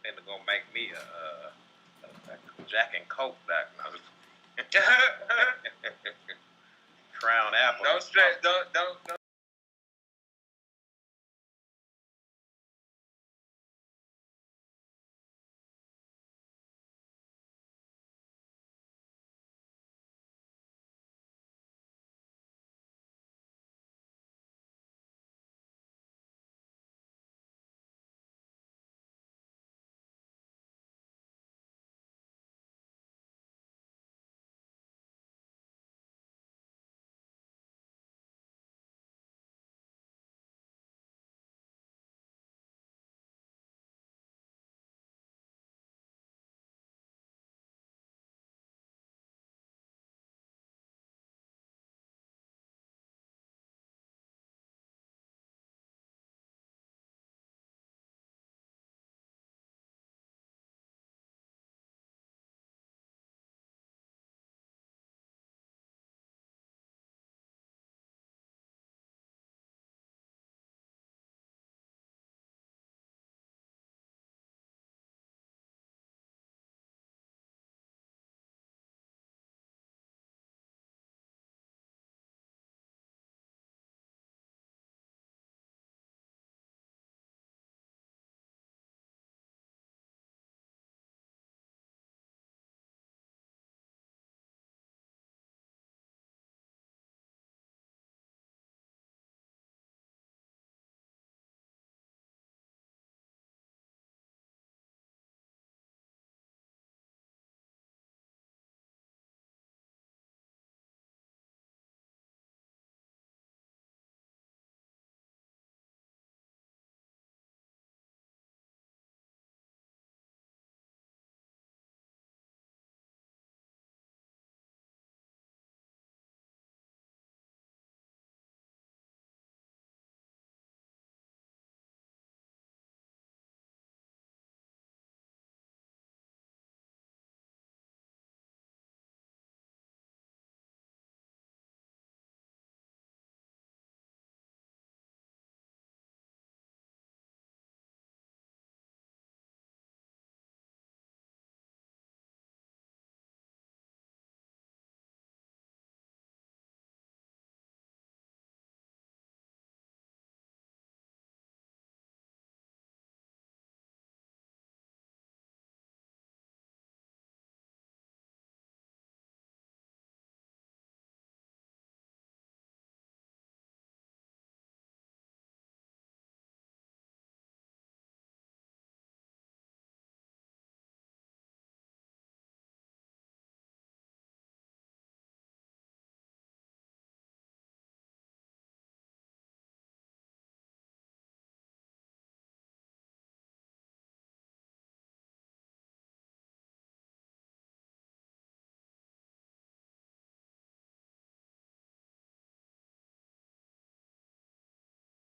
finna go make me a Jack and Coke back. Crown Apple. Don't stress. Don't.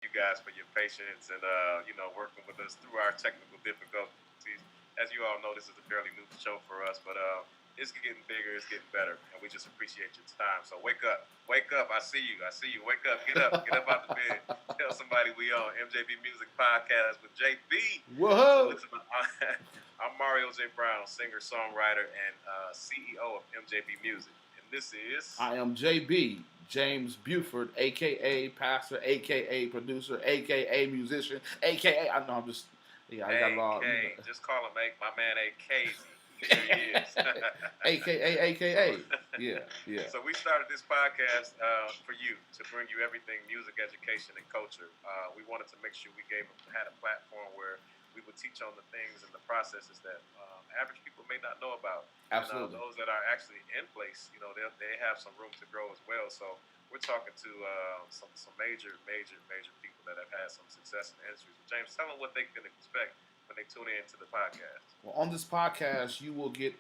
You guys for your patience and working with us through our technical difficulties. As you all know, this is a fairly new show for us, but it's getting bigger, it's getting better, and we just appreciate your time. So wake up! I see you, Wake up, get up out the bed. Tell somebody we on MJB Music Podcast with JB. Whoa! So I'm Mario J. Brown, singer, songwriter, and CEO of MJB Music, and this is I am JB. James Buford, aka pastor, aka producer, aka musician, aka I know I'm just I got a lot. Just call him my man AK. Here he is. AKA. Yeah. So we started this podcast for you to bring you everything music, education, and culture. We wanted to make sure we had a platform where we would teach on the things and the processes that average people may not know about. Absolutely. And those that are actually in place, they have some room to grow as well. So we're talking to some major people that have had some success in the industry. So James, tell them what they can expect when they tune in to the podcast. Well, on this podcast, you will get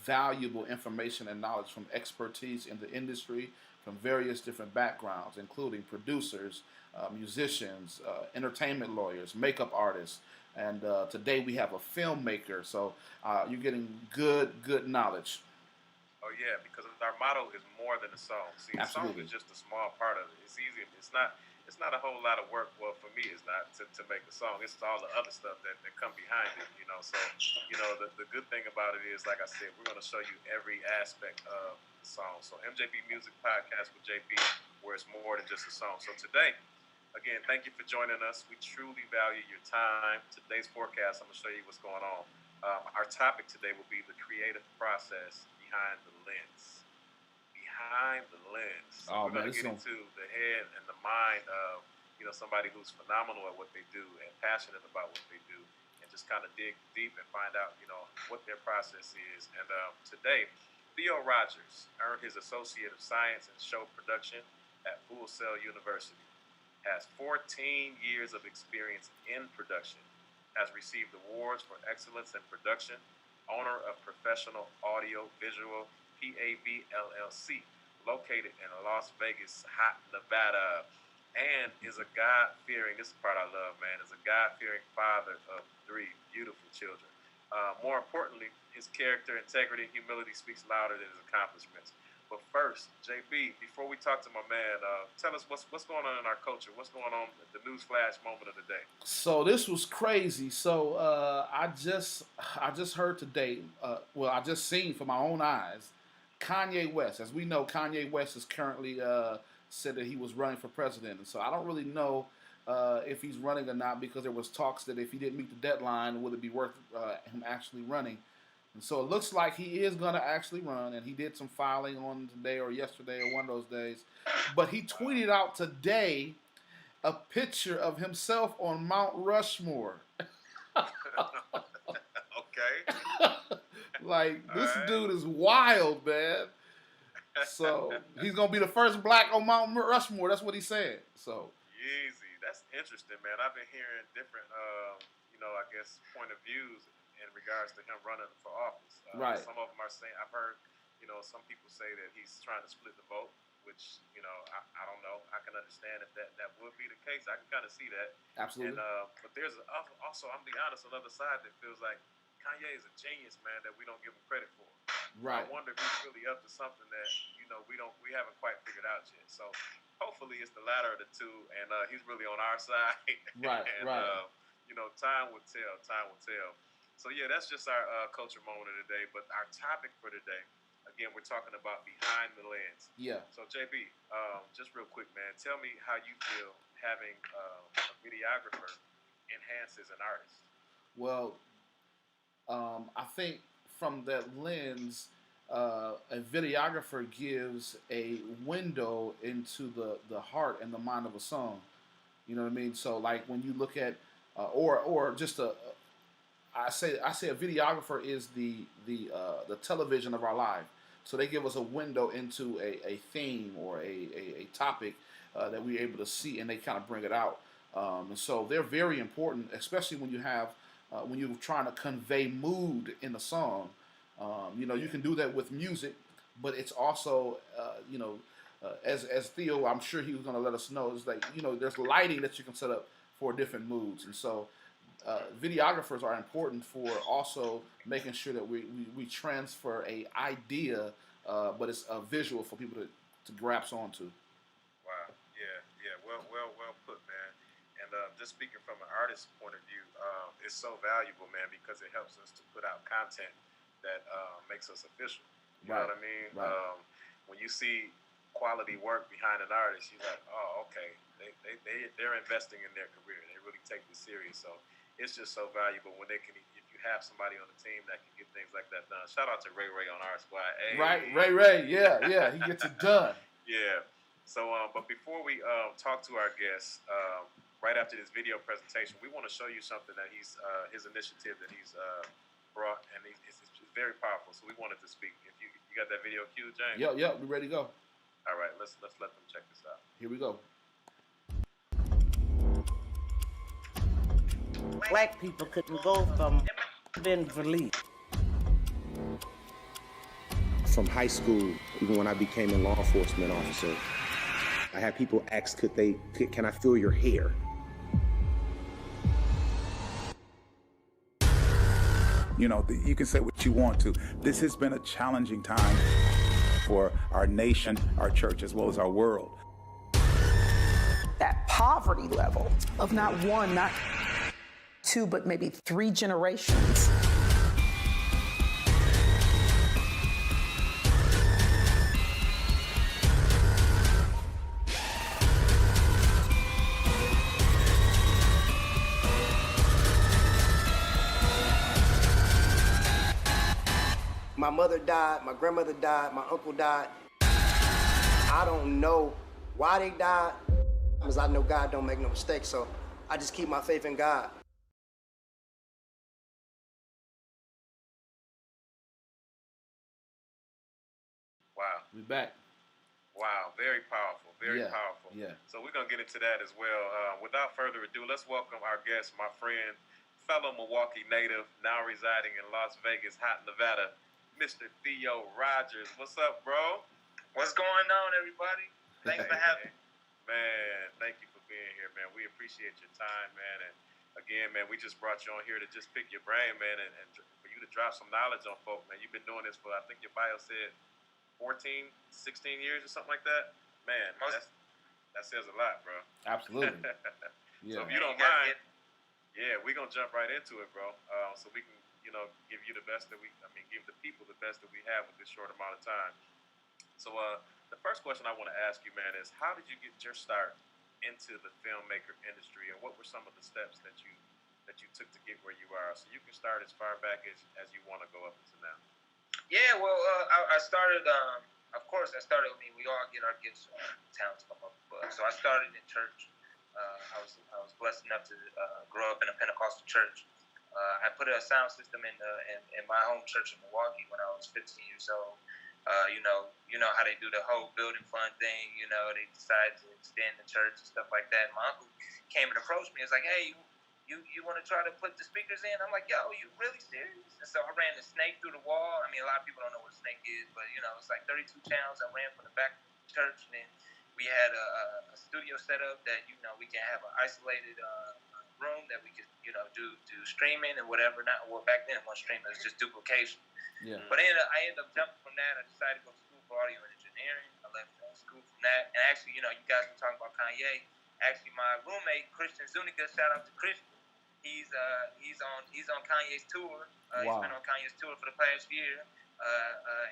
valuable information and knowledge from expertise in the industry from various different backgrounds, including producers, musicians, entertainment lawyers, makeup artists, and today we have a filmmaker. So you're getting good knowledge. Oh yeah, because our motto is more than a song. See, a song Absolutely. is just a small part of it. It's easy. It's not. It's not a whole lot of work. Well, for me, it's not to make a song. It's all the other stuff that come behind it. You know. So, the good thing about it is, like I said, we're going to show you every aspect of the song. So, MJB Music Podcast with JB, where it's more than just a song. So today, again, thank you for joining us. We truly value your time. Today's forecast, I'm going to show you what's going on. Our topic today will be the creative process behind the lens. Behind the lens. So we're going to get into the head and the mind of somebody who's phenomenal at what they do and passionate about what they do, and just kind of dig deep and find out what their process is. And today, Theo Rogers earned his Associate of Science in Show Production at Full Sail University. Has 14 years of experience in production. Has received awards for excellence in production. Owner of Professional Audio Visual PAV LLC, located in Las Vegas, hot Nevada, and is a God-fearing, this is the part I love, man, is a God-fearing father of 3 beautiful children. More importantly, his character, integrity, and humility speaks louder than his accomplishments. But first, JB, before we talk to my man, tell us what's going on in our culture. What's going on, the news flash moment of the day? So this was crazy. So I just heard today. I just seen for my own eyes, Kanye West. As we know, Kanye West is currently said that he was running for president, and so I don't really know if he's running or not, because there was talks that if he didn't meet the deadline, would it be worth him actually running? And so it looks like he is going to actually run, and he did some filing on today or yesterday or one of those days. But he tweeted out today a picture of himself on Mount Rushmore. Okay. Like, this dude is wild, man. So he's going to be the first black on Mount Rushmore. That's what he said. So easy. That's interesting, man. I've been hearing different, I guess, point of views in regards to him running for office. Right. Some of them are saying, I've heard, some people say that he's trying to split the vote, which, I don't know. I can understand if that would be the case. I can kind of see that. Absolutely. And, but there's also, I'm be honest, another side that feels like Kanye is a genius, man, that we don't give him credit for. Right. I wonder if he's really up to something that, we haven't quite figured out yet. So hopefully it's the latter of the two, and he's really on our side. Right, and, right. Time will tell. Time will tell. So, yeah, that's just our culture moment of the day. But our topic for today, again, we're talking about behind the lens. Yeah. So, JB, just real quick, man, tell me how you feel having a videographer enhances an artist. Well, I think from that lens, a videographer gives a window into the heart and the mind of a song. You know what I mean? So, like, when you look at, or just I say a videographer is the television of our life. So they give us a window into a theme or a topic that we're able to see, and they kind of bring it out. And so they're very important, especially when you have when you're trying to convey mood in a song. You can do that with music, but it's also as Theo, I'm sure he was going to let us know, is like there's lighting that you can set up for different moods, and so. Videographers are important for also making sure that we transfer a idea, but it's a visual for people to grasp onto. Wow, yeah, well put, man. And just speaking from an artist's point of view, it's so valuable, man, because it helps us to put out content that makes us official. You know what I mean? Right. When you see quality work behind an artist, you're like, oh, okay, they're investing in their career. They really take this serious. So. It's just so valuable when if you have somebody on the team that can get things like that done. Shout out to Ray on our squad. Hey. Right, Ray, yeah, he gets it done. Yeah. So, but before we talk to our guest, right after this video presentation, we want to show you something that he's his initiative that he's brought, and it's very powerful. So we wanted to speak. If you got that video queued, James? Yeah, we ready to go. All right, let's let them check this out. Here we go. Black people couldn't go from being released. From high school, even when I became a law enforcement officer, I had people ask, can I feel your hair? You can say what you want to. This has been a challenging time. for our nation, our church, as well as our world. That poverty level of not one, not two, but maybe 3 generations. My mother died, my grandmother died, my uncle died. I don't know why they died, because I know God don't make no mistakes, so I just keep my faith in God. Wow. We back. Wow, very powerful, very powerful. Yeah. So we're going to get into that as well. Without further ado, let's welcome our guest, my friend, fellow Milwaukee native, now residing in Las Vegas, hot Nevada, Mr. Theo Rogers. What's up, bro? What's going on, everybody? Thanks for having me. Man, thank you for being here, man. We appreciate your time, man. And again, man, we just brought you on here to just pick your brain, man, and for you to drop some knowledge on folk, man. You've been doing this for, I think your bio said, 14, 16 years or something like that. Man, that says a lot, bro. Absolutely. So if you don't mind, we're going to jump right into it, bro. So we can, give you the best that give the people the best that we have with this short amount of time. So the first question I want to ask you, man, is how did you get your start into the filmmaker industry, and what were some of the steps that you took to get where you are? So you can start as far back as you want to go up until now. Yeah, well, I started, of course, we all get our gifts from talents come up. So I started in church. I was blessed enough to grow up in a Pentecostal church. I put a sound system in my home church in Milwaukee when I was 15 years old. You know how they do the whole building fund thing. They decide to extend the church and stuff like that. My uncle came and approached me. He was like, "Hey, you want to try to put the speakers in?" I'm like, "Yo, you really serious?" And so I ran the snake through the wall. I mean, a lot of people don't know what a snake is, but it's like 32 channels. I ran from the back of the church, and then we had a studio set up that we can have an isolated room that we could do streaming and whatever. Back then it wasn't streaming, it was just duplication. Yeah. But I ended up jumping from that. I decided to go to school for audio engineering. I left school from that, and actually, you guys were talking about Kanye. Actually, my roommate Christian Zuniga, shout out to Christian. He's on Kanye's tour. Wow. He's been on Kanye's tour for the past year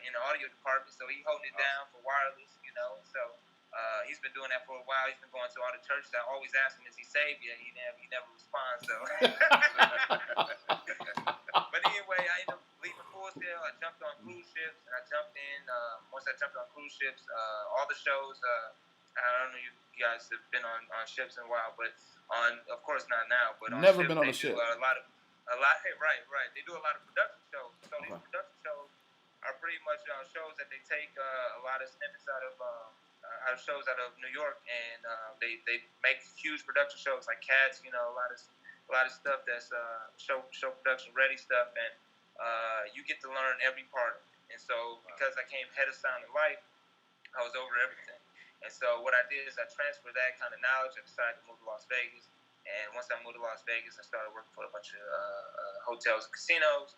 in the audio department. So he's holding it down for wireless, So he's been doing that for a while. He's been going to all the churches. I always ask him, "Is he saved yet?" He never responds. So, but anyway, I ended up leaving Full Sail. I jumped on cruise ships, and I jumped in. Once I jumped on cruise ships, all the shows. I don't know if you guys have been on ships in a while, but of course not now. But on never ships, been on a they ship. do a lot. Right. They do a lot of production shows. So these production shows are pretty much shows that they take a lot of snippets out of shows out of New York, and they make huge production shows like Cats. A lot of stuff that's show production ready stuff, and you get to learn every part of it. And so because I came head of sound and light, I was over everything. And so what I did is I transferred that kind of knowledge. I decided to move to Las Vegas. And once I moved to Las Vegas, I started working for a bunch of hotels and casinos.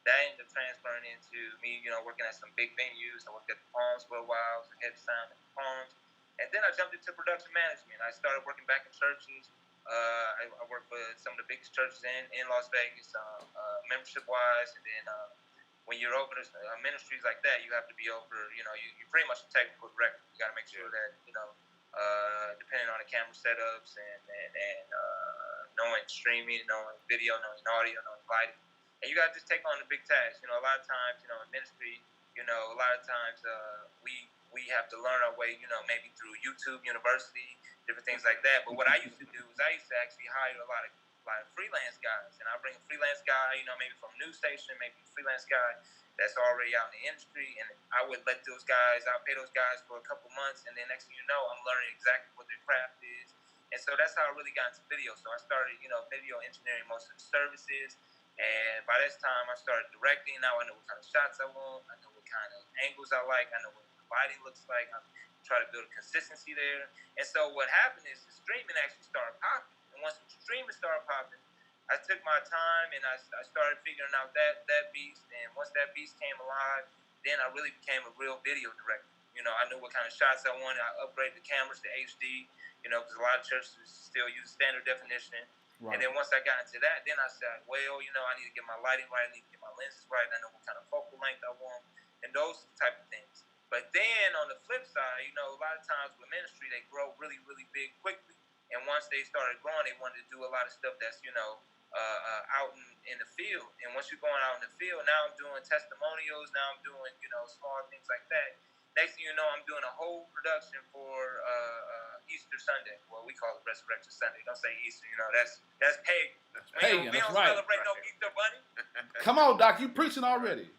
That ended up transferring into me, working at some big venues. I worked at the Palms for a while. So I had sound at the Palms. And then I jumped into production management. I started working back in churches. I worked for some of the biggest churches in Las Vegas, membership-wise. And then when you're over ministries like that, you have to be over, you're pretty much a technical director. You got to make sure that, depending on the camera setups and knowing streaming, knowing video, knowing audio, knowing lighting. And you got to just take on the big tasks. A lot of times, in ministry, a lot of times we have to learn our way, maybe through YouTube University, different things like that. But what I used to do is I used to actually hire a lot of freelance guys, and I bring a freelance guy, maybe from a news station, maybe a freelance guy that's already out in the industry, and I would let those guys, I'll pay those guys for a couple months, and then next thing you know, I'm learning exactly what their craft is. And so that's how I really got into video. So I started, video engineering most of the services, and by this time I started directing. Now I know what kind of shots I want, I know what kind of angles I like, I know what the lighting looks like, I try to build a consistency there. And so what happened is the streaming actually started popping. And once the streaming started popping, I took my time and I started figuring out that beast. And once that beast came alive, then I really became a real video director. You know, I knew what kind of shots I wanted. I upgraded the cameras to HD, you know, because a lot of churches still use standard definition. Right. And then once I got into that, then I said, well, you know, I need to get my lighting right. I need to get my lenses right. I know what kind of focal length I want and those type of things. But then on the flip side, you know, a lot of times with ministry, they grow really, really big quickly. And once they started growing, they wanted to do a lot of stuff that's, you know, out in the field. And once you're going out in the field, now I'm doing testimonials. Now I'm doing, you know, small things like that. Next thing you know, I'm doing a whole production for Easter Sunday. Well, we call it Resurrection Sunday. Don't say Easter. You know, that's pagan. Pagan, we don't right. celebrate no Easter bunny. Come on, Doc. You preaching already.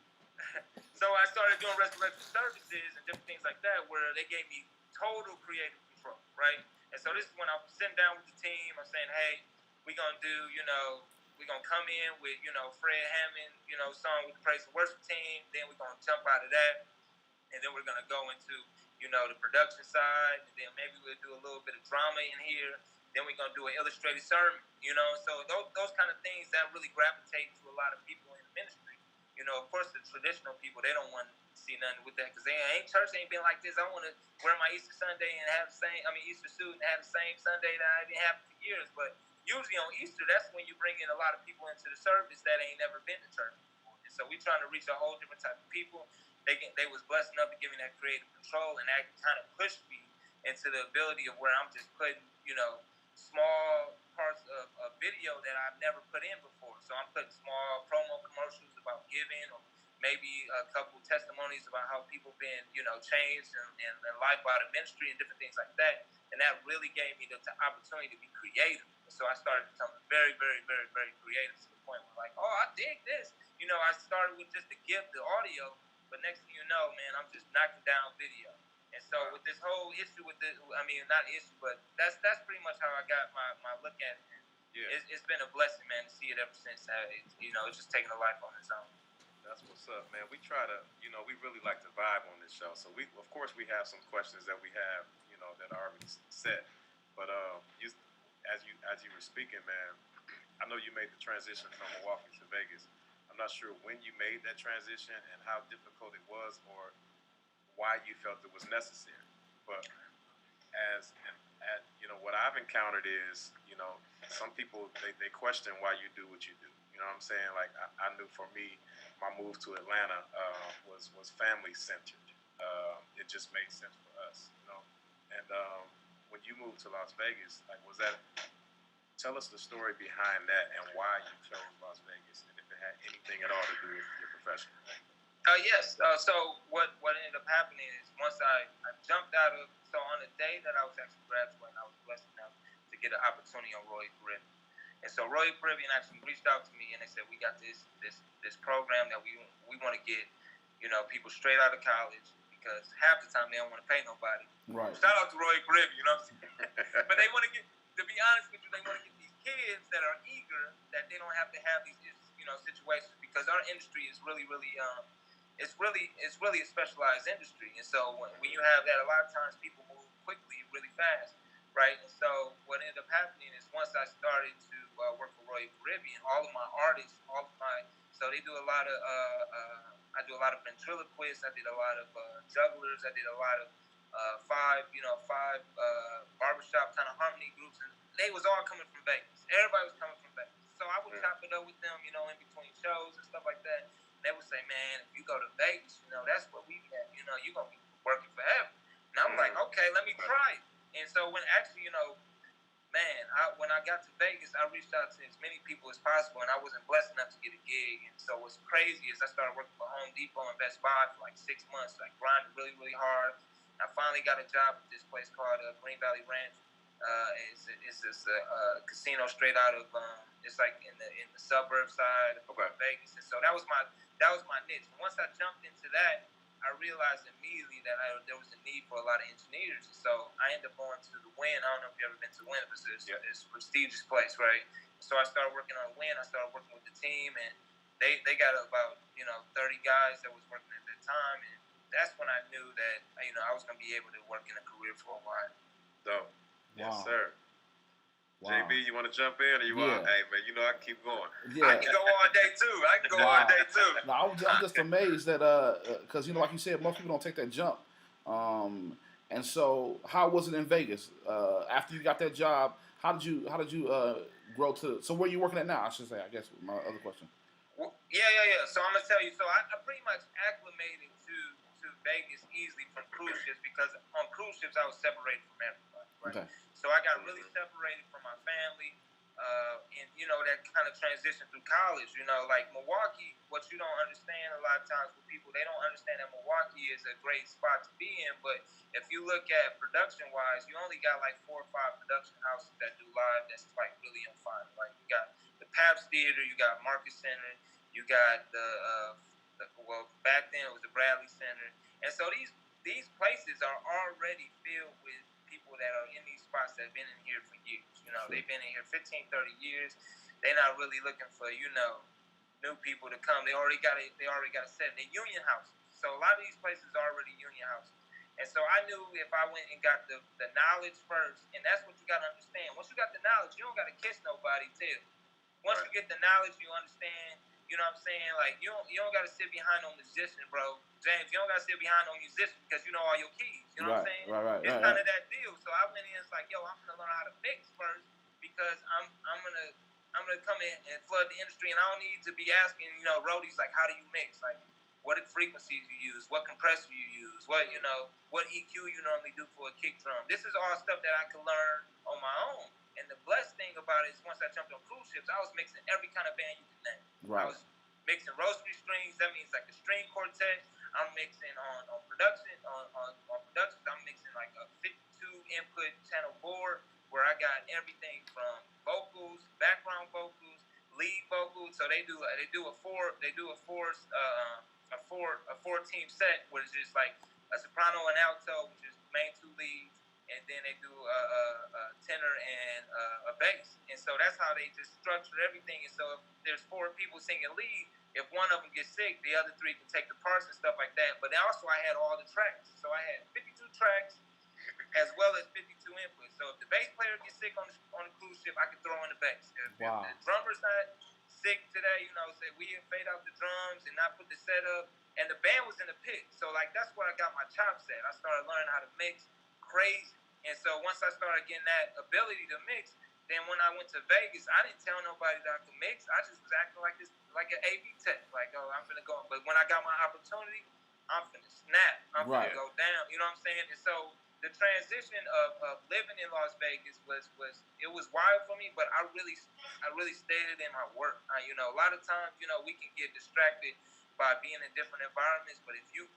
So I started doing resurrection services and different things like that where they gave me total creative control, right? And so this is when I'm sitting down with the team. I'm saying, hey, we're going to do, you know, we're going to come in with, you know, Fred Hammond, you know, song with the praise and worship team. Then we're going to jump out of that. And then we're going to go into, you know, the production side. And then maybe we'll do a little bit of drama in here. Then we're going to do an illustrated sermon, you know. So those kind of things that really gravitate to a lot of people in the ministry. You know, of course, the traditional people, they don't want to see nothing with that because church ain't been like this. I want to wear my Easter Sunday and have Easter suit and have the same Sunday that I didn't have for years. But usually on Easter, that's when you bring in a lot of people into the service that ain't never been to church before. And so we're trying to reach a whole different type of people. They was blessed enough to give me that creative control, and that kind of pushed me into the ability of where I'm just putting, you know, small parts of video that I've never put in before. So I'm putting small promo commercials about giving, or maybe a couple testimonies about how people been, you know, changed and life by the ministry and different things like that. And that really gave me the opportunity to be creative. So I started becoming very, very, very, very creative to the point where, like, oh, I dig this. You know, I started with just the gift, the audio, but next thing you know, man, I'm just knocking down video. And so with this whole issue with this, I mean, not issue, but that's pretty much how I got my look at it. Yeah. It's been a blessing, man, to see it ever since. You know, it's just taking a life on its own. That's what's up, man. We try to, you know, we really like to vibe on this show. So of course, we have some questions that we have, you know, that are already set. But as you were speaking, man, I know you made the transition from Milwaukee to Vegas. I'm not sure when you made that transition and how difficult it was, or why you felt it was necessary. But you know, what I've encountered is, you know, some people, they question why you do what you do. You know what I'm saying? Like, I knew for me, my move to Atlanta was family centered. It just made sense for us, you know. And when you moved to Las Vegas, like, tell us the story behind that and why you chose Las Vegas, and if it had anything at all to do with your profession. Yes. So what ended up happening is once I jumped out of, so on the day that I was actually graduating, I was blessed enough to get an opportunity on Royal Caribbean. And so Royal Caribbean actually reached out to me and they said, we got this program that we want to get, you know, people straight out of college, because half the time they don't want to pay nobody. Right. Shout out to Royal Caribbean, you know what I'm saying? But they want to get, to be honest with you, they want to get these kids that are eager, that they don't have to have these, you know, situations, because our industry is really, really, it's really a specialized industry. And so when you have that, a lot of times people move quickly, really fast, right? And so what ended up happening is once I started to work for Royal Caribbean, all of my artists, so they do a lot of, I do a lot of ventriloquists, I did a lot of jugglers, I did a lot of five barbershop kind of harmony groups, and they was all coming from Vegas. Everybody was coming from Vegas. So I would chop it up with them, you know, in between shows and stuff like that. They would say, man, if you go to Vegas, you know, that's what we at. You know, you're going to be working forever. And I'm like, okay, let me try it. And so when actually, you know, man, when I got to Vegas, I reached out to as many people as possible, and I wasn't blessed enough to get a gig. And so what's crazy is I started working for Home Depot and Best Buy for like 6 months. I grinded really, really hard. I finally got a job at this place called Green Valley Ranch. It's this casino straight out of it's like in the suburb side of Vegas, and so that was my niche. And once I jumped into that, I realized immediately that there was a need for a lot of engineers. So I ended up going to the Wynn. I don't know if you've ever been to Wynn, but it's a prestigious place, right? So I started working on Wynn. I started working with the team, and they got about 30 guys that was working at that time, and that's when I knew that I was going to be able to work in a career for a while. So. Yes, sir. Wow. JB, you want to jump in, or you want? Hey man, you know I can keep going. Yeah. I can go all day too. No, I'm just amazed that because you know, like you said, most people don't take that jump. And so, how was it in Vegas? After you got that job, how did you grow to? So where are you working at now? I should say. I guess my other question. Yeah. So I'm gonna tell you. So I pretty much acclimated to Vegas easily from cruise ships because on cruise ships I was separated from everybody. Right? Okay. So I got really separated from my family, and you know that kind of transition through college. You know, like Milwaukee. What you don't understand a lot of times with people, they don't understand that Milwaukee is a great spot to be in. But if you look at production wise, you only got like 4 or 5 production houses that do live. That's like really on fire. Like you got the Pabst Theater, you got Marcus Center, you got well back then it was the Bradley Center, and so these places are already filled with people that are in these spots that have been in here for years. You know, they've been in here 15, 30 years. They're not really looking for, you know, new people to come. They already got a set. They're union houses. So a lot of these places are already union houses. And so I knew if I went and got the knowledge first, and that's what you got to understand. Once you got the knowledge, you don't got to kiss nobody till. Once you get the knowledge, you understand. You know what I'm saying? Like, you don't got to sit behind no musician, bro. James, you don't got to sit behind no musician because you know all your keys. You know what I'm saying? Right. It's kind of that deal. So I went in, it's like, yo, I'm going to learn how to mix first because I'm gonna come in and flood the industry, and I don't need to be asking, you know, roadies, like, how do you mix? Like, what frequencies you use? What compressor you use? What EQ you normally do for a kick drum? This is all stuff that I can learn on my own. And the blessed thing about it is once I jumped on cruise ships, I was mixing every kind of band you can name. Right. I was mixing rosary strings. That means like a string quartet. I'm mixing on production. On productions, I'm mixing like a 52 input channel board where I got everything from vocals, background vocals, lead vocals. So they do a four team set where it's just like a soprano and alto, which is main 2 leads. And then they do a tenor and a bass. And so that's how they just structure everything. And so if there's 4 people singing lead, if one of them gets sick, the other 3 can take the parts and stuff like that. But also I had all the tracks. So I had 52 tracks as well as 52 inputs. So if the bass player gets sick on the cruise ship, I can throw in the bass. If the drummer's not sick today, you know, say we fade out the drums and not put the setup. And the band was in the pit. So like that's where I got my chops at. I started learning how to mix crazy. And so once I started getting that ability to mix, then when I went to Vegas, I didn't tell nobody that I could mix. I just was acting like an A/B tech, like, oh, I'm finna go. But when I got my opportunity, I'm finna snap. I'm finna go down. You know what I'm saying? And so the transition of living in Las Vegas was wild for me. But I really stayed in my work. You know, a lot of times, you know, we can get distracted by being in different environments. But if you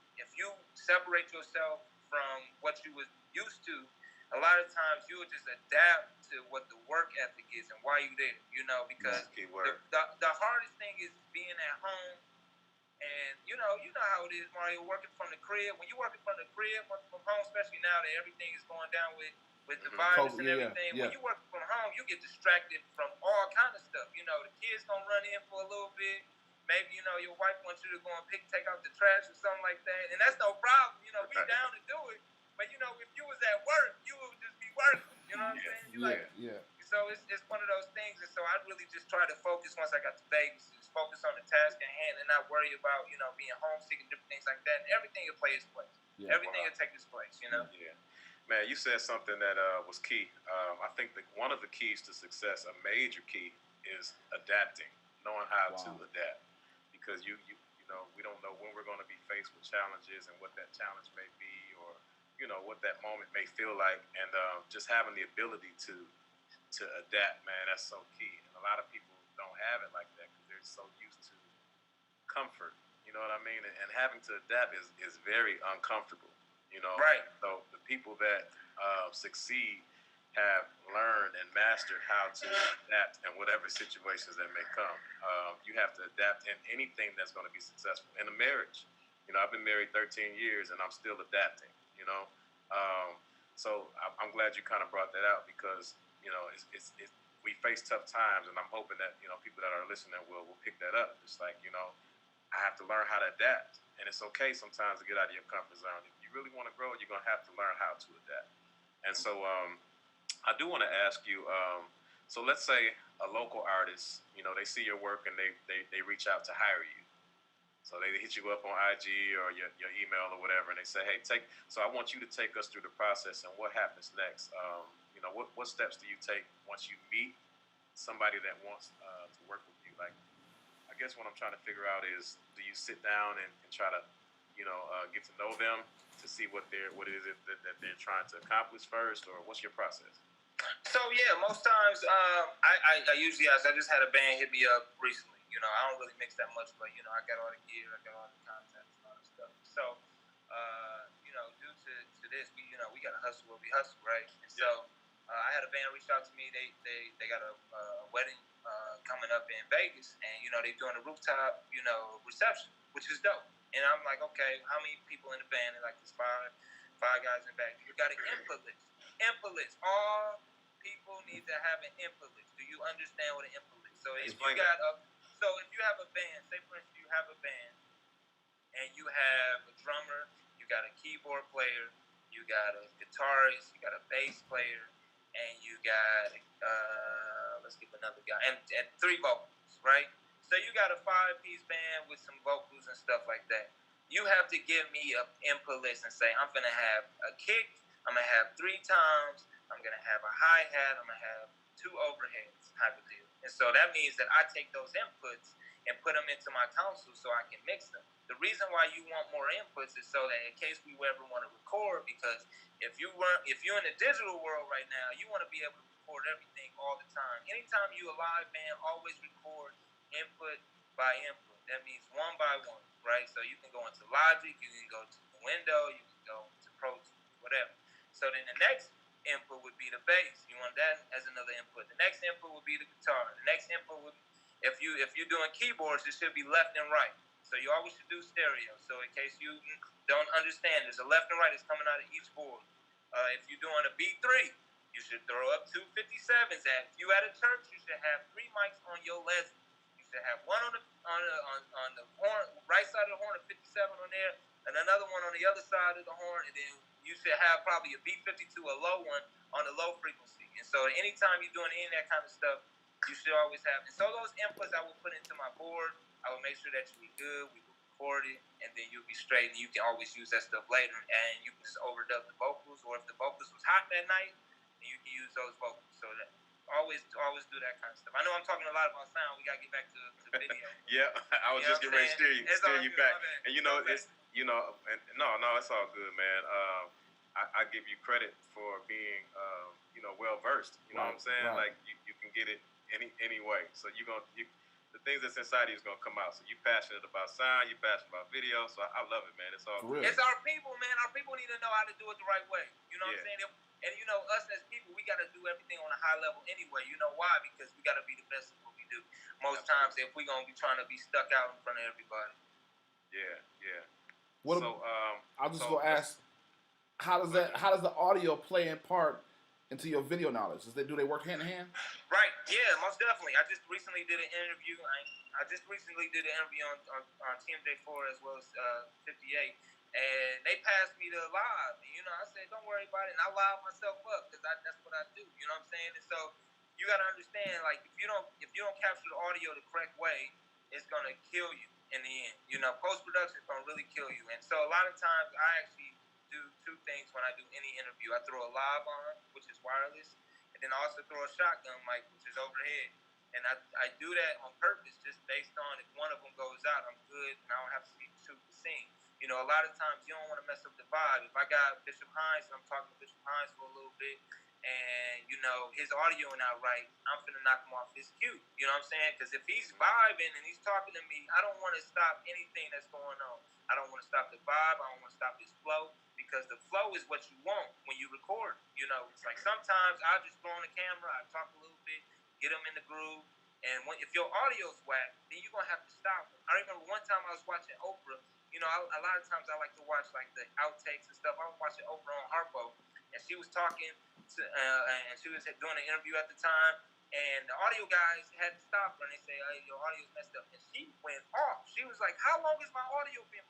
separate yourself from what you was used to, a lot of times you'll just adapt to what the work ethic is and why you there, you know, because the hardest thing is being at home. And you know how it is, Mario, working from the crib. When you're working from the crib, working from home, especially now that everything is going down with the virus and everything, when you work from home, you get distracted from all kind of stuff. You know, the kids gonna run in for a little bit. Maybe, you know, your wife wants you to go and take out the trash or something like that. And that's no problem. You know, we down to do it. But, you know, if you was at work, you would just be working. You know what I'm saying? So it's one of those things. And so I really just try to focus once I got to Vegas, just focus on the task at hand and not worry about, you know, being homesick and different things like that. And everything will play its place. Everything will take its place, you know? Yeah. Man, you said something that was key. I think that one of the keys to success, a major key, is adapting, knowing how to adapt. Because you know, we don't know when we're going to be faced with challenges and what that challenge may be, or you know what that moment may feel like, and just having the ability to adapt, man, that's so key. And a lot of people don't have it like that because they're so used to comfort. You know what I mean? And having to adapt is very uncomfortable. You know, So the people that succeed have learned and mastered how to adapt in whatever situations that may come. You have to adapt in anything that's going to be successful. In a marriage, you know, I've been married 13 years and I'm still adapting, you know. So I'm glad you kind of brought that out because, you know, we face tough times, and I'm hoping that, you know, people that are listening will pick that up. It's like, you know, I have to learn how to adapt. And it's okay sometimes to get out of your comfort zone. If you really want to grow, you're going to have to learn how to adapt. And so I do want to ask you, So let's say a local artist, you know, they see your work and they reach out to hire you. So they hit you up on IG or your email or whatever, and they say, hey, so I want you to take us through the process and what happens next. You know, what steps do you take once you meet somebody that wants to work with you? Like, I guess what I'm trying to figure out is, do you sit down and try to, you know, get to know them to see what it is that they're trying to accomplish first, or what's your process? So yeah, most times I usually ask. I just had a band hit me up recently. You know, I don't really mix that much, but you know, I got all the gear, I got all the contacts and all that stuff. So, you know, due to this, we gotta hustle where we hustle, right? And so, I had a band reach out to me. They got a wedding coming up in Vegas, and you know, they're doing a rooftop, you know, reception, which is dope. And I'm like, okay, how many people in the band? And like, there's five guys in the back. You got an input list. Input list. All people need to have an input list. Do you understand what an input list? So if you have a band, say for instance you have a band and you have a drummer, you got a keyboard player, you got a guitarist, you got a bass player, and you got let's give another guy and 3 vocals, right? So you got a 5-piece band with some vocals and stuff like that. You have to give me an input list and say, I'm gonna have a kick, I'm gonna have 3 toms, I'm gonna have a hi-hat, I'm gonna have 2 overheads type of deal. And so that means that I take those inputs and put them into my console so I can mix them. The reason why you want more inputs is so that in case we ever want to record, because if you're in the digital world right now, you want to be able to record everything all the time. Anytime you a live band, always record input by input. That means one by one, right? So you can go into Logic, you can go to the window, you can go to Pro Tools, whatever. So then the next input would be the bass. You want that as another input. The next input would be the guitar. The next input would, if you're doing keyboards, it should be left and right. So you always should do stereo. So in case you don't understand, there's a left and right that's coming out of each board. If you're doing a B3, you should throw up 2 57s. If you at a church, you should have 3 mics on your lesson. You should have one on the horn, right side of the horn, a 57 on there, and another one on the other side of the horn, and then you should have probably a B52, a low one, on the low frequency. And so anytime you're doing any of that kind of stuff, you should always have. And so those inputs I will put into my board. I will make sure that you be good. We will record it, and then you'll be straight. And you can always use that stuff later. And you can just overdub the vocals, or if the vocals was hot that night, then you can use those vocals. So that always do that kind of stuff. I know I'm talking a lot about sound. We gotta get back to video. Yeah, I was just getting ready to steer you back. And you know, it's no, it's all good, man. I give you credit for being well versed. You know what I'm saying? Right. Like you can get it any way. So the things that's inside you is gonna come out. So you're passionate about sound, you're passionate about video. So I love it, man. It's all good. It's our people, man. Our people need to know how to do it the right way. You know what I'm saying? And you know, us as people, we gotta do everything on a high level anyway. You know why? Because we gotta be the best at what we do. Most times, if we're gonna be trying to be stuck out in front of everybody. Yeah. I'll just go ask, how does the audio play in part into your video knowledge? Do they work hand in hand? Right. Yeah, most definitely. I just recently did an interview. I just recently did an interview on TMJ4 as well as 58, and they passed me the live. And, you know, I said, don't worry about it, and I live myself up because that's what I do. You know what I'm saying? And so you got to understand, like, if you don't capture the audio the correct way, it's gonna kill you in the end. You know, post-production is gonna really kill you. And so a lot of times I actually do 2 things when I do any interview. I throw a live on, which is wireless, and then I also throw a shotgun mic, which is overhead. And I do that on purpose, just based on if one of them goes out, I'm good, and I don't have to shoot the scene. You know, a lot of times you don't want to mess up the vibe. If I got Bishop Hines, I'm talking to Bishop Hines for a little bit, and, you know, his audio not right, I'm finna knock him off his cue. You know what I'm saying? Because if he's vibing and he's talking to me, I don't want to stop anything that's going on. I don't want to stop the vibe. I don't want to stop his flow, because the flow is what you want when you record. You know, it's like sometimes I'll just throw on the camera, I talk a little bit, get him in the groove, and if your audio's whack, then you're going to have to stop him. I remember one time I was watching Oprah. You know, a lot of times I like to watch, like, the outtakes and stuff. I was watching Oprah on Harpo, and she was talking and she was doing an interview at the time, and the audio guys had to stop her, and they say, hey, your audio's messed up. And she went off. She was like, how long has my audio been?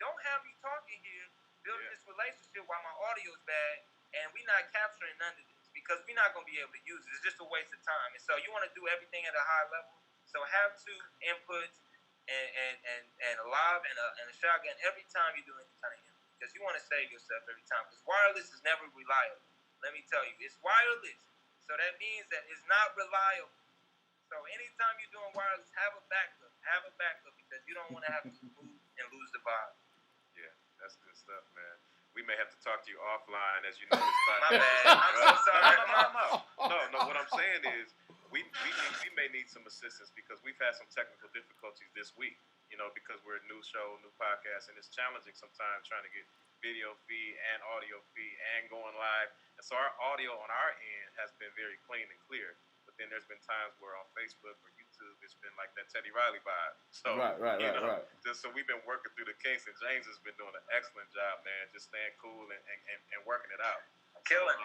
Don't have me talking here, building this relationship while my audio's bad, and we not capturing none of this. because we're not going to be able to use it. It's just a waste of time. And so you want to do everything at a high level. So have 2 inputs and a live and a shotgun every time you do any kind of input, because you want to save yourself every time. Because wireless is never reliable. Let me tell you, it's wireless. So that means that it's not reliable. So anytime you're doing wireless, have a backup. Have a backup, because you don't want to have to move and lose the vibe. Yeah, that's good stuff, man. We may have to talk to you offline, as you know. My bad. I'm so sorry. No. What I'm saying is, we may need some assistance, because we've had some technical difficulties this week. You know, because we're a new show, new podcast, and it's challenging sometimes trying to get video feed and audio feed and going live. And so our audio on our end has been very clean and clear. But then there's been times where on Facebook or YouTube, it's been like that Teddy Riley vibe. So, right. Just so we've been working through the kinks, and James has been doing an excellent job, man, just staying cool and working it out. Killing.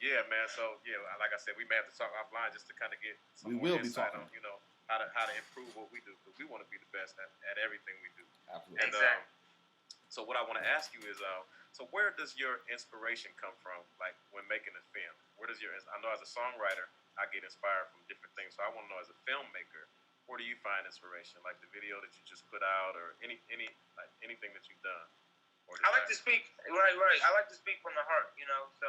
Yeah, man. So, yeah, like I said, we may have to talk offline just to kind of get some more insight on, you know, how to improve what we do, because we want to be the best at everything we do. Absolutely. And, exactly. So what I want to ask you is, so where does your inspiration come from, like when making a film? Where does I know as a songwriter, I get inspired from different things. So I want to know, as a filmmaker, where do you find inspiration? Like the video that you just put out, or anything that you've done? I like to speak, right. I like to speak from the heart, you know. So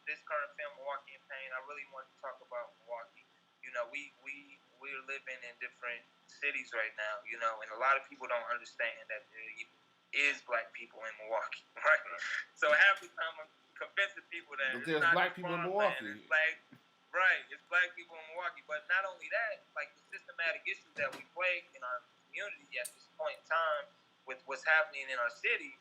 this current film, Milwaukee in Pain, I really want to talk about Milwaukee. You know, we're living in different cities right now, you know, and a lot of people don't understand that there is black people in Milwaukee, right? So half the time I'm convincing people that there's black people in Milwaukee. It's black people in Milwaukee. But not only that, like the systematic issues that we plague in our community at this point in time with what's happening in our city,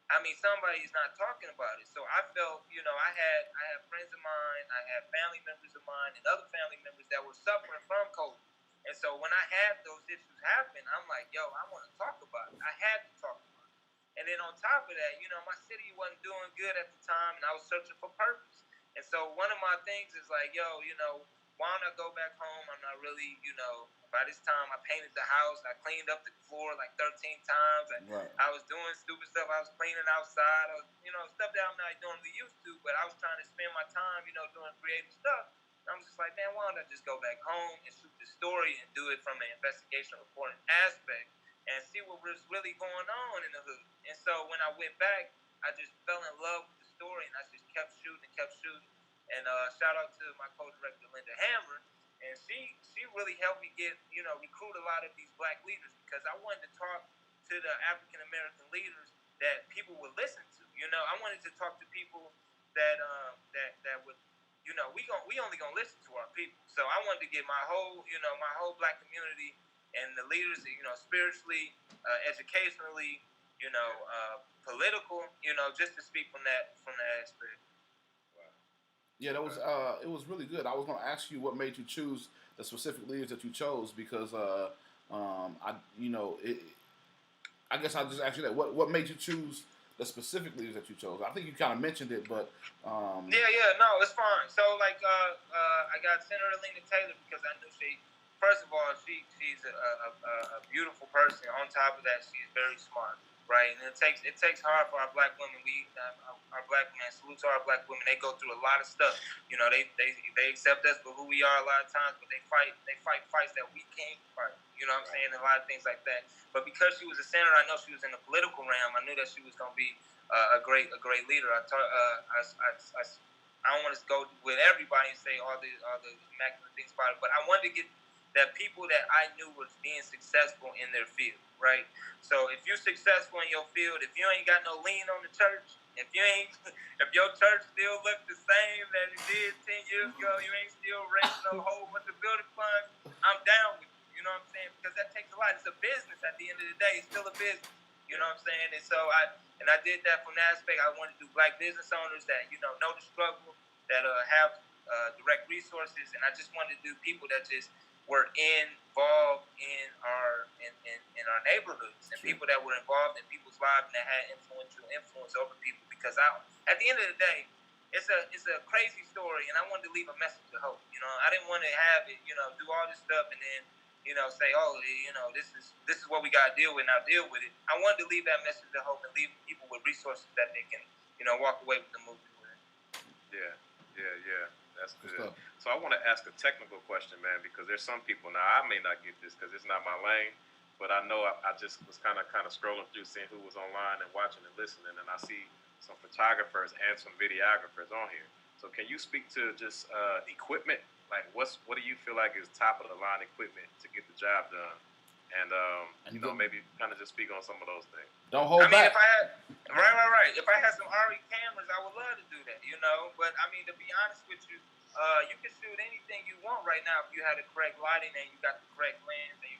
I mean, somebody's not talking about it. So I felt, you know, I had friends of mine, I had family members of mine, and other family members that were suffering from COVID. And so when I had those issues happen, I'm like, yo, I want to talk about it. I had to talk about it. And then on top of that, you know, my city wasn't doing good at the time, and I was searching for purpose. And so one of my things is like, yo, you know, why don't I go back home? I'm not really, you know, by this time I painted the house. I cleaned up the floor like 13 times. And I was doing stupid stuff. I was cleaning outside. I was, you know, stuff that I'm not normally used to, but I was trying to spend my time, you know, doing creative stuff. And I'm just like, man, why don't I just go back home and shoot the story and do it from an investigation reporting aspect and see what was really going on in the hood. And so when I went back, I just fell in love with the story, and I just kept shooting. And shout out to my co-director, Linda Hammer. And she really helped me recruit a lot of these black leaders, because I wanted to talk to the African-American leaders that people would listen to. You know, I wanted to talk to people that would, you know, we only gonna listen to our people. So I wanted to get my whole black community and the leaders, you know, spiritually, educationally, you know, political, you know, just to speak from that aspect. Yeah, that was it was really good. I was going to ask you what made you choose the specific leaders that you chose, because I guess I'll just ask you that. What made you choose the specific leaders that you chose? I think you kind of mentioned it, but no, it's fine. So like I got Senator Lena Taylor, because I knew first of all, she's a beautiful person. On top of that, she's very smart. Right, and it takes hard for our black women. Our black men, salute to our black women. They go through a lot of stuff. You know, they accept us for who we are a lot of times, but they fight fights that we can't fight. You know what I'm saying? And a lot of things like that. But because she was a senator, I know she was in the political realm. I knew that she was going to be a great leader. I don't want to go with everybody and say all the immaculate things about it, but I wanted to get that people that I knew was being successful in their field, right? So if you're successful in your field, if you ain't got no lien on the church, if your church still looks the same that it did 10 years ago, you ain't still raising a whole bunch of building funds, I'm down with you. You know what I'm saying? Because that takes a lot. It's a business at the end of the day. It's still a business. You know what I'm saying? And so I did that from that aspect. I wanted to do black business owners that, you know the struggle, that have direct resources, and I just wanted to do people that just were involved in our neighborhoods, and people that were involved in people's lives and that had influence over people. Because at the end of the day, it's a crazy story, and I wanted to leave a message of hope. You know, I didn't want to have it, you know, do all this stuff and then, you know, say, oh, you know, this is what we got to deal with. Now deal with it. I wanted to leave that message of hope and leave people with resources that they can, you know, walk away with the movie with. Yeah. Yeah. That's Good good. stuff. So I want to ask a technical question, man, because there's some people now I may not get this because it's not my lane, but I know I just was kind of scrolling through, seeing who was online and watching and listening, and I see some photographers and some videographers on here. So can you speak to just equipment? Like, what do you feel like is top of the line equipment to get the job done? And you know, maybe kind of just speak on some of those things. Don't hold back. If I had, right. If I had some RE cameras, I would love to do that, you know. But I mean, to be honest with you, you can shoot anything you want right now if you have the correct lighting and you got the correct lens, and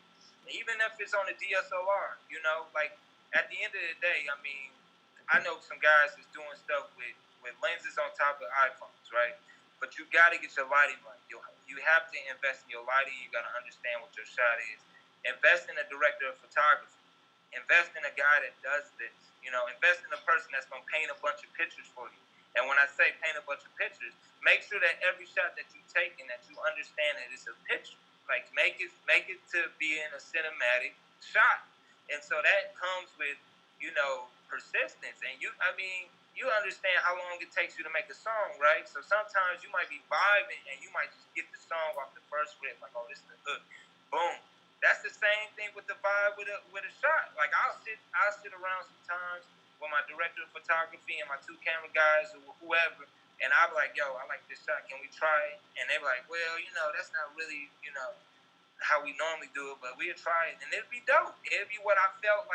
even if it's on a DSLR, you know. Like at the end of the day, I mean, I know some guys that's doing stuff with lenses on top of iPhones, right? But you got to get your lighting right. You have to invest in your lighting. You got to understand what your shot is. Invest in a director of photography. Invest in a guy that does this. You know, invest in a person that's going to paint a bunch of pictures for you. And when I say paint a bunch of pictures, make sure that every shot that you take and that you understand that it's a picture. Like make it to be in a cinematic shot. And so that comes with, you know, persistence. And you understand how long it takes you to make a song, right? So sometimes you might be vibing and you might just get the song off the first rip, like, oh, this is the hook. Boom. That's the same thing with the vibe with a shot. Like I'll sit around sometimes with my director of photography and my two camera guys or whoever, and I'll be like, yo, I like this shot. Can we try it? And they be like, well, you know, that's not really, you know, how we normally do it, but we'll try it, and it'll be dope. It'll be what I felt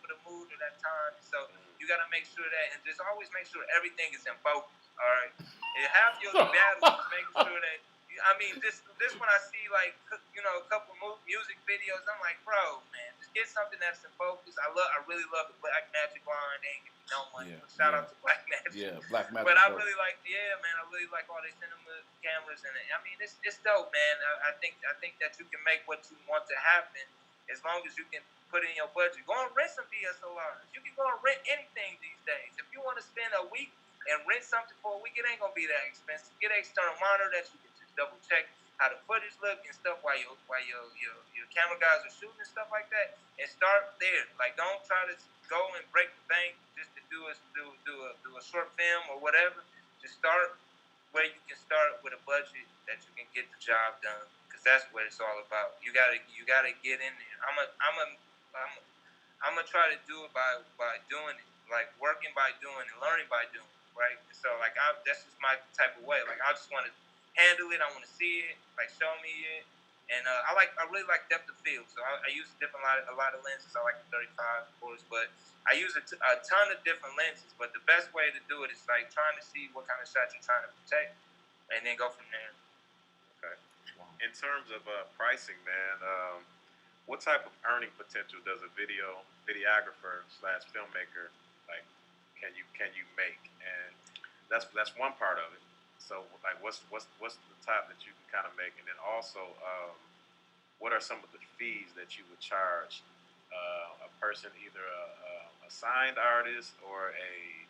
for the mood at that time. So you got to make sure that, and just always make sure everything is in focus. All right, and have your battles, just making sure that. I mean, this when I see like, you know, a couple music videos, I'm like, bro, man, just get something that's in focus. I really love the Black Magic line. They ain't give me no money. Shout out to Black Magic. Yeah, Black Magic. But I really like, I really like all their cinema cameras, and I mean, it's dope, man. I think that you can make what you want to happen as long as you can put in your budget. Go and rent some DSLRs. You can go and rent anything these days. If you want to spend a week and rent something for a week, it ain't gonna be that expensive. Get an external monitor that you can just double check how the footage look and stuff while your camera guys are shooting and stuff like that, and start there. Like, don't try to go and break the bank just to do a short film or whatever. Just start where you can start with a budget that you can get the job done, because that's what it's all about. You gotta get in there. I'm gonna try to do it by doing it, like working by doing it, learning by doing it, right? So like that's just my type of way. Like I just want to handle it. I want to see it, like show me it, and I really like depth of field. So I use a lot of lenses. I like the 35, of course, but I use a ton of different lenses. But the best way to do it is like trying to see what kind of shot you're trying to protect, and then go from there. Okay. In terms of pricing, man, what type of earning potential does a videographer / filmmaker like can you make? And that's one part of it. So, like, what's the top that you can kind of make, and then also, what are some of the fees that you would charge a person, either a signed artist or a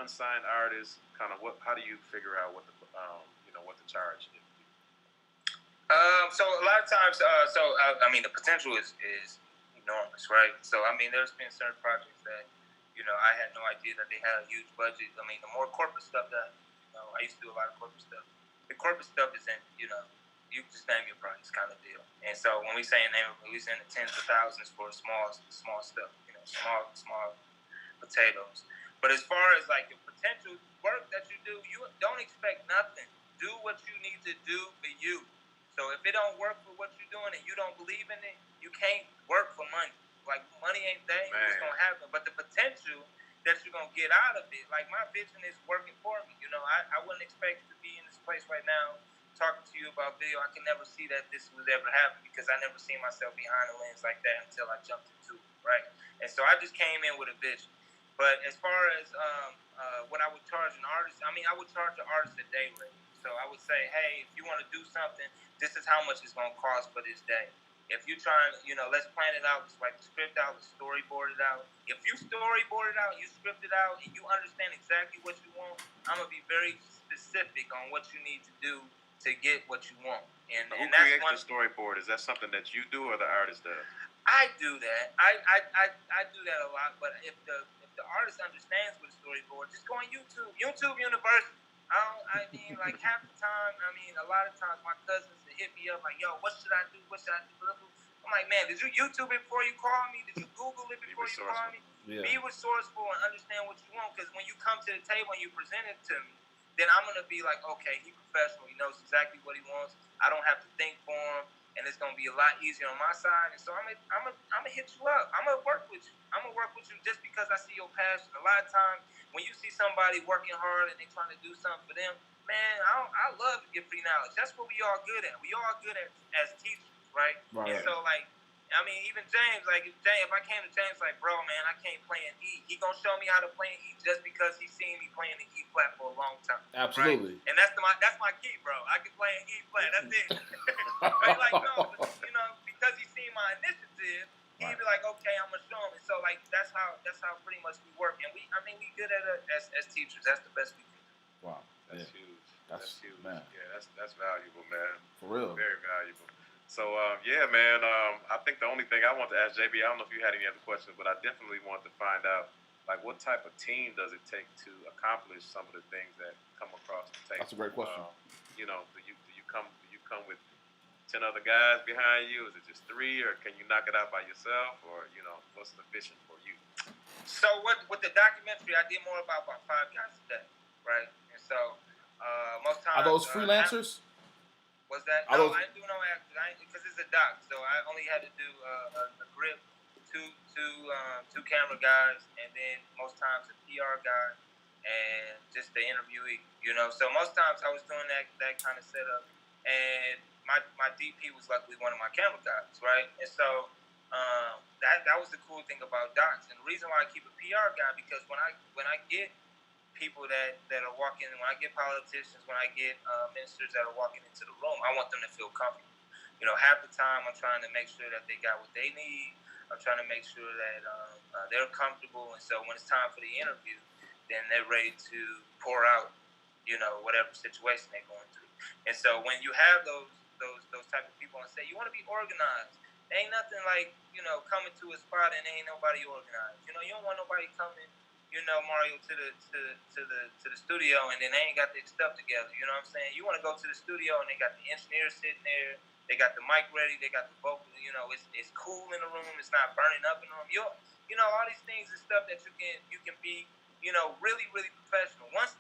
unsigned artist? Kind of how do you figure out what the what the charge is? So a lot of times, I mean, the potential is enormous, right? So I mean, there's been certain projects that, you know, I had no idea that they had a huge budget. I mean, the more corporate stuff that. I used to do a lot of corporate stuff. The corporate stuff isn't, you know, you just name your price kind of deal. And so when we say we say in the tens of thousands for small stuff, you know, small potatoes. But as far as like the potential work that you do, you don't expect nothing. Do what you need to do for you. So if it don't work for what you're doing and you don't believe in it, you can't work for money. Like money ain't that, it's gonna happen. But the potential that you're going to get out of it. Like, my vision is working for me. You know, I wouldn't expect to be in this place right now talking to you about video. I can never see that this would ever happen because I never seen myself behind a lens like that until I jumped into it, right? And so I just came in with a vision. But as far as what I would charge an artist, I mean, I would charge an artist a day rate. So I would say, hey, if you want to do something, this is how much it's going to cost for this day. If you're trying, you know, let's plan it out. Let's write the script out. Let's storyboard it out. If you storyboard it out, you script it out, and you understand exactly what you want, I'm going to be very specific on what you need to do to get what you want. And who that's creates the storyboard? Is that something that you do or the artist does? I do that. I do that a lot. But if the artist understands what a storyboard, just go on YouTube. YouTube University. I mean, like half the time, I mean, a lot of times my cousins would hit me up like, "Yo, what should I do? What should I do?" I'm like, man, did you YouTube it before you call me? Did you Google it before you call me? Yeah. Be resourceful and understand what you want, because when you come to the table and you present it to me, then I'm gonna be like, okay, he's professional. He knows exactly what he wants. I don't have to think for him, and it's gonna be a lot easier on my side. And so I'm gonna hit you up. I'm gonna work with you. I'm gonna work with you just because I see your passion. A lot of times when you see somebody working hard and they trying to do something for them, man, I love to give free knowledge. That's what we all good at. We all good at as teachers, right? And so like, I mean, even James, like if I came to James like, bro, man, I can't play an E. He gonna show me how to play an E just because he's seen me playing the E flat for a long time. Absolutely. Right? And that's my key, bro. I can play an E flat. That's it. But like, no, but, you know, because he's seen my initiative, he'd be like, okay, I'm gonna show him. And so like that's how pretty much we work. And we good at it as teachers. That's the best we can do. Wow. That's huge. That's huge. Man. Yeah, that's valuable, man. For real. Very valuable. So, yeah, man, I think the only thing I want to ask JB, I don't know if you had any other questions, but I definitely want to find out, like, what type of team does it take to accomplish some of the things that come across the table? That's a great question. You know, do you come with 10 other guys behind you? Is it just 3, or can you knock it out by yourself, or, you know, what's sufficient for you? So with the documentary, I did more about 5 guys today, right? And so most times... Are those freelancers? Was that? No, I didn't do no acting because it's a doc. So I only had to do a grip, two camera guys, and then most times a PR guy, and just the interviewee. You know, so most times I was doing that kind of setup, and my DP was luckily one of my camera guys, right? And so that was the cool thing about docs, and the reason why I keep a PR guy, because when I get people that are walking, when I get politicians, when I get ministers that are walking into the room, I want them to feel comfortable. You know, half the time I'm trying to make sure that they got what they need. I'm trying to make sure that they're comfortable, and so when it's time for the interview, then they're ready to pour out, you know, whatever situation they're going through. And so when you have those type of people and say you want to be organized, there ain't nothing like, you know, coming to a spot and ain't nobody organized. You know, you don't want nobody coming, you know, Mario, to the studio and then they ain't got their stuff together. You know what I'm saying? You want to go to the studio and they got the engineer sitting there, they got the mic ready, they got the vocal. You know, it's cool in the room. It's not burning up in the room. You know, all these things and stuff that you can be, you know, really really professional. Once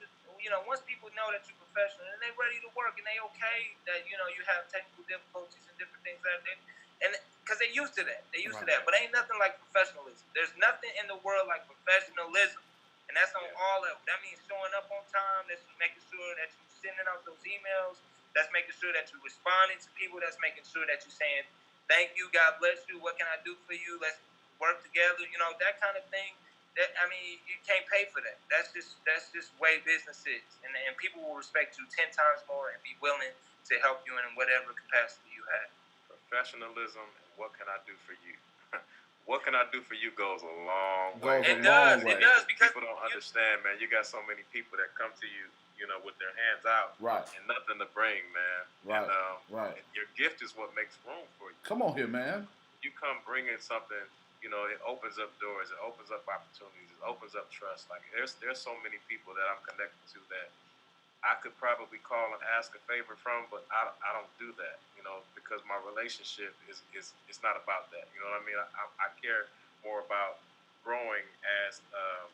people know that you're professional and they're ready to work and they okay that, you know, you have technical difficulties and different things like that. And because they're used to that. To that. But ain't nothing like professionalism. There's nothing in the world like professionalism. And that's on all levels. That means showing up on time. That's making sure that you're sending out those emails. That's making sure that you're responding to people. That's making sure that you're saying, thank you, God bless you. What can I do for you? Let's work together. You know, that kind of thing. You can't pay for that. That's just way business is. And people will respect you 10 times more and be willing to help you in whatever capacity you have. Professionalism and what can I do for you? What can I do for you goes a long way. It does because people don't understand, man. You got so many people that come to you, you know, with their hands out, and nothing to bring, man. Right, and your gift is what makes room for you. Come on here, man. You come bringing something, you know, it opens up doors, it opens up opportunities, it opens up trust. Like there's so many people that I'm connected to that I could probably call and ask a favor from, but I don't do that, you know, because my relationship is not about that. You know what I mean? I care more about growing as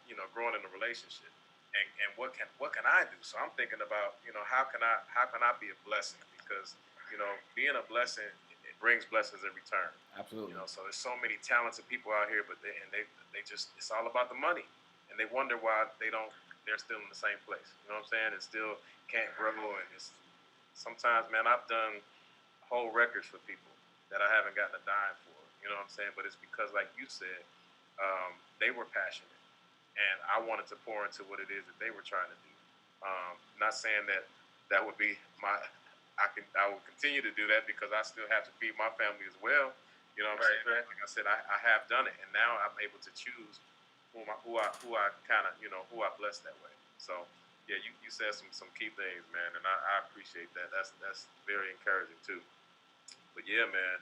you know, growing in a relationship, and what can I do? So I'm thinking about, you know, how can I be a blessing? Because, you know, being a blessing, it brings blessings in return. Absolutely. You know, so there's so many talented people out here, but they just, it's all about the money, and they wonder why they're still in the same place. You know what I'm saying? And still can't grow. And it's sometimes, man, I've done whole records for people that I haven't gotten a dime for. You know what I'm saying? But it's because, like you said, they were passionate, and I wanted to pour into what it is that they were trying to do. Not saying that would be I will continue to do that because I still have to feed my family as well. You know what I'm saying? Right. Like I said, I have done it, and now I'm able to choose who I kind of, you know, who I bless that way. So yeah, you said some key things, man, and I appreciate that. That's very encouraging too. But yeah, man.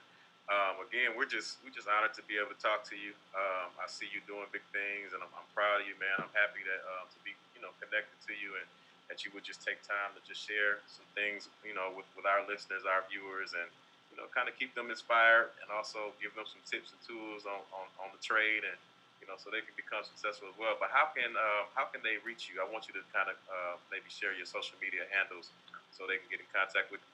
Again, we're just honored to be able to talk to you. I see you doing big things, and I'm proud of you, man. I'm happy to be, you know, connected to you, and that you would just take time to just share some things, with our listeners, our viewers, and kind of keep them inspired, and also give them some tips and tools on the trade, and so they can become successful as well. But how can they reach you? I want you to kind of maybe share your social media handles so they can get in contact with you.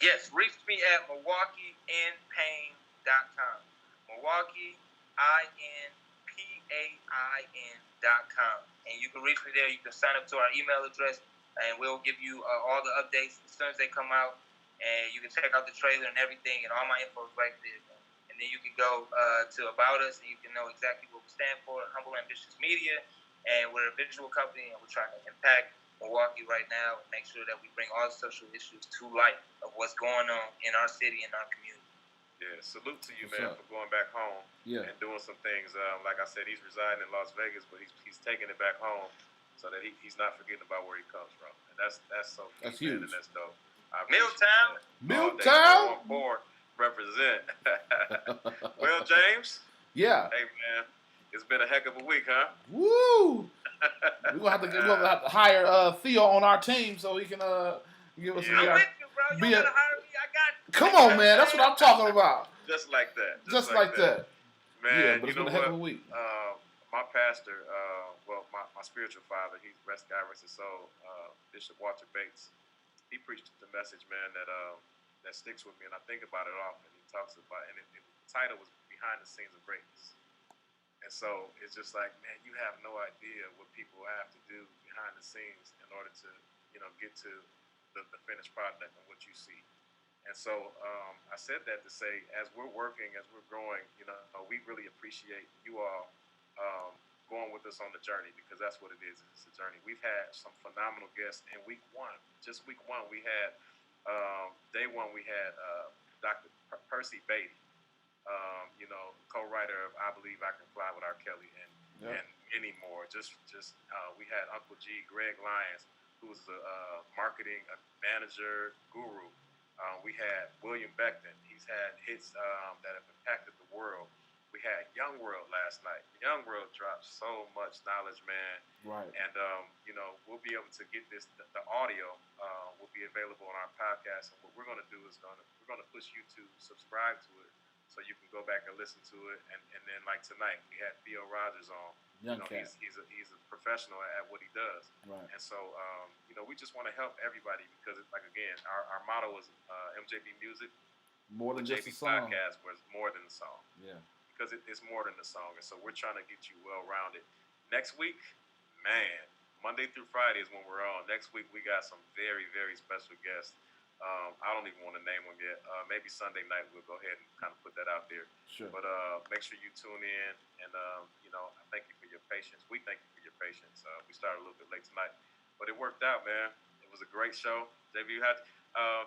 Yes, reach me at MilwaukeeInPain.com. MilwaukeeInPain.com. And you can reach me there. You can sign up to our email address, and we'll give you all the updates as soon as they come out. And you can check out the trailer and everything, and all my info is right there. And then you can go to About Us, and you can know exactly what we stand for, Humble Ambitious Media. And we're a visual company, and we're trying to impact Milwaukee right now and make sure that we bring all the social issues to light of what's going on in our city and our community. Yeah, salute to you, man, for going back home and doing some things. Like I said, he's residing in Las Vegas, but he's taking it back home so that he's not forgetting about where he comes from. And that's so key, that's huge. Man, and that's dope. Milltown. Milltown. Represent. Well, James. Yeah. Hey, man, it's been a heck of a week, huh? Woo! We're gonna have to hire Theo on our team so he can give us. I'm with you, bro. You gotta hire me. I got you. Come on, man. That's what I'm talking about. Just like that. Just like that. Man, yeah, but it's been a heck of a week. My pastor, my spiritual father, he rest his soul, Bishop Walter Bates. He preached the message, man, that sticks with me, and I think about it often. He talks about, and the title was "Behind the Scenes of Greatness." And so it's just like, man, you have no idea what people have to do behind the scenes in order to, get to the finished product and what you see. And so I said that to say, as we're working, as we're growing, we really appreciate you all going with us on the journey, because that's what it is. It's a journey. We've had some phenomenal guests in week one. Just week one, we had, day one, we had Dr. Percy Beatty. Co-writer of "I Believe I Can Fly" with R. Kelly, and many more. We had Uncle G, Greg Lyons, who's a marketing manager guru. We had William Beckton. He's had hits that have impacted the world. We had Young World last night. Young World dropped so much knowledge, man. Right. And we'll be able to get the audio will be available on our podcast. And what we're going to do is we're going to push you to subscribe to it, so you can go back and listen to it. And then, like tonight, we had Theo Rogers on. He's a professional at what he does. Right. And so, we just want to help everybody, because it's like, again, our motto is MJB Music. More than just a song. Podcast was more than a song. Yeah. Because it's more than a song. And so we're trying to get you well-rounded. Next week, man, Monday through Friday is when we're on. Next week, we got some very, very special guests. I don't even want to name them yet. Maybe Sunday night we'll go ahead and kind of put that out there. Sure. But make sure you tune in, and I thank you for your patience. We thank you for your patience. We started a little bit late tonight, but it worked out, man. It was a great show. JB, you had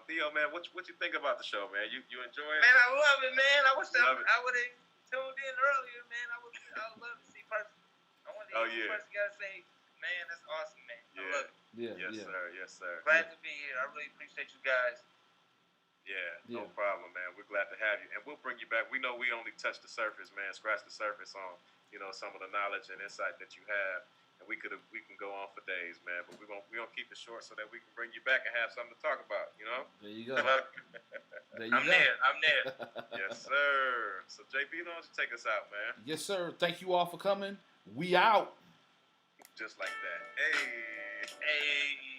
Theo, man. What you think about the show, man? You enjoy it? Man, I love it, man. I wish I would have tuned in earlier, man. I would love to see Percy. I want to hear Percy gotta say, man, that's awesome, man. I love it. Yes, sir. Glad to be here. I really appreciate you guys. No problem, man. We're glad to have you, and we'll bring you back. We know we only touched the surface, man. Scratch the surface on some of the knowledge and insight that you have, and we can go on for days, man. But we're gonna keep it short so that we can bring you back and have something to talk about. There you go. I'm there. Yes, sir. So JB, why don't you take us out, man? Yes, sir. Thank you all for coming. We out. Just like that. Hey.